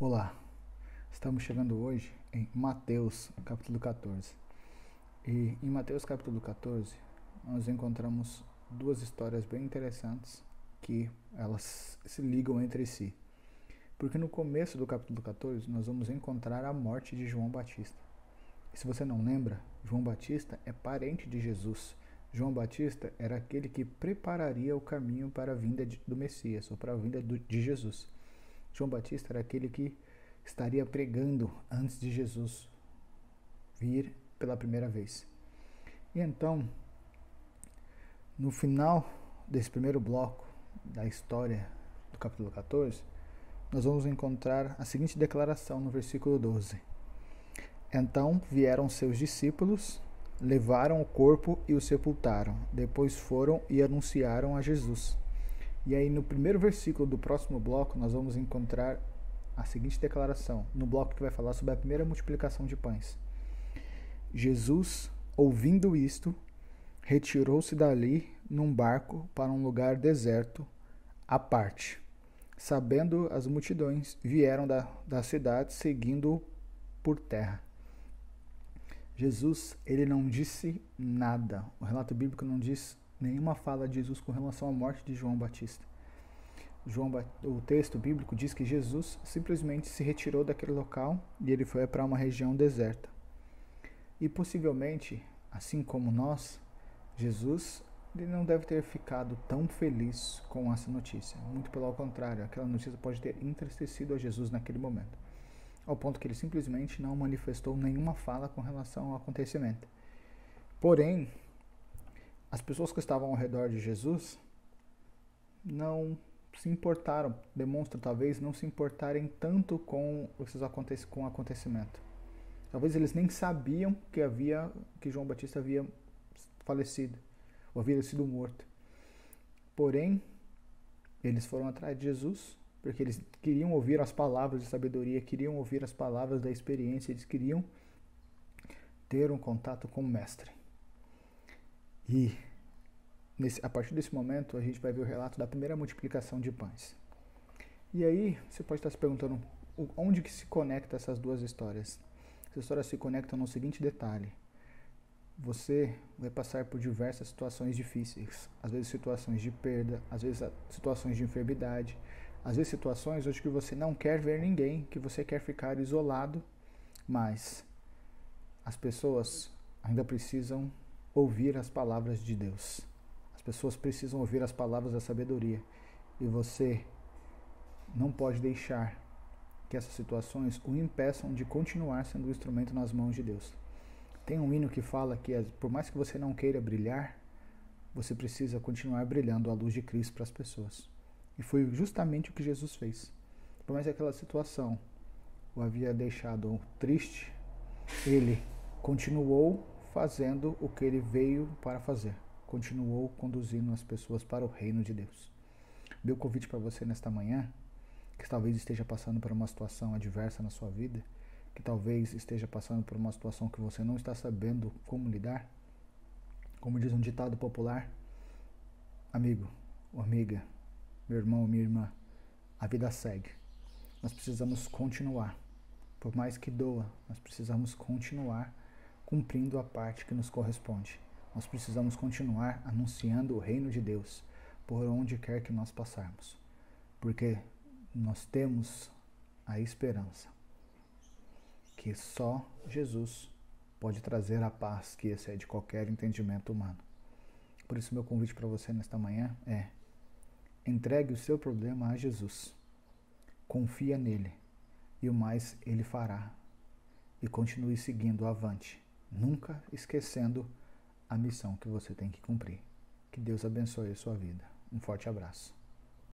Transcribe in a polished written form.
Olá, estamos chegando hoje em Mateus capítulo 14. E em Mateus capítulo 14 nós encontramos duas histórias bem interessantes que elas se ligam entre si. Porque no começo do capítulo 14 nós vamos encontrar a morte de João Batista. E se você não lembra, João Batista é parente de Jesus. João Batista era aquele que prepararia o caminho para a vinda do Messias, ou para a vinda de Jesus. João Batista era aquele que estaria pregando antes de Jesus vir pela primeira vez. E então, no final desse primeiro bloco da história do capítulo 14, nós vamos encontrar a seguinte declaração no versículo 12. Então vieram seus discípulos, levaram o corpo e o sepultaram. Depois foram e anunciaram a Jesus. E aí no primeiro versículo do próximo bloco nós vamos encontrar a seguinte declaração, no bloco que vai falar sobre a primeira multiplicação de pães. Jesus, ouvindo isto, retirou-se dali num barco para um lugar deserto, à parte. Sabendo as multidões, vieram da cidade seguindo-o por terra. Jesus, ele não disse nada. O relato bíblico não diz nenhuma fala de Jesus com relação à morte de João Batista. O texto bíblico diz que Jesus simplesmente se retirou daquele local e ele foi para uma região deserta. E possivelmente, assim como nós, Jesus ele não deve ter ficado tão feliz com essa notícia. Muito pelo contrário, aquela notícia pode ter entristecido a Jesus naquele momento, ao ponto que ele simplesmente não manifestou nenhuma fala com relação ao acontecimento. Porém, as pessoas que estavam ao redor de Jesus não se importaram, demonstram talvez não se importarem tanto com o acontecimento. Talvez eles nem sabiam que João Batista havia falecido, ou havia sido morto. Porém, eles foram atrás de Jesus, porque eles queriam ouvir as palavras de sabedoria, queriam ouvir as palavras da experiência, eles queriam ter um contato com o Mestre. E a partir desse momento, a gente vai ver o relato da primeira multiplicação de pães. E aí, você pode estar se perguntando, onde que se conecta essas duas histórias? Essas histórias se conectam no seguinte detalhe. Você vai passar por diversas situações difíceis. Às vezes situações de perda, às vezes situações de enfermidade, às vezes situações onde que você não quer ver ninguém, que você quer ficar isolado, mas as pessoas ainda precisam ouvir as palavras de Deus. As pessoas precisam ouvir as palavras da sabedoria. E você não pode deixar que essas situações o impeçam de continuar sendo um instrumento nas mãos de Deus. Tem um hino que fala que por mais que você não queira brilhar, você precisa continuar brilhando a luz de Cristo para as pessoas. E foi justamente o que Jesus fez. Por mais que aquela situação o havia deixado triste, ele continuou fazendo o que ele veio para fazer. Continuou conduzindo as pessoas para o reino de Deus. Meu convite para você nesta manhã, que talvez esteja passando por uma situação adversa na sua vida, que talvez esteja passando por uma situação que você não está sabendo como lidar, como diz um ditado popular, amigo ou amiga, meu irmão ou minha irmã, a vida segue. Nós precisamos continuar. Por mais que doa, nós precisamos continuar cumprindo a parte que nos corresponde. Nós precisamos continuar anunciando o reino de Deus por onde quer que nós passarmos. Porque nós temos a esperança que só Jesus pode trazer a paz que excede qualquer entendimento humano. Por isso, meu convite para você nesta manhã é: entregue o seu problema a Jesus, confia nele e o mais ele fará. E continue seguindo avante, nunca esquecendo a missão que você tem que cumprir. Que Deus abençoe a sua vida. Um forte abraço.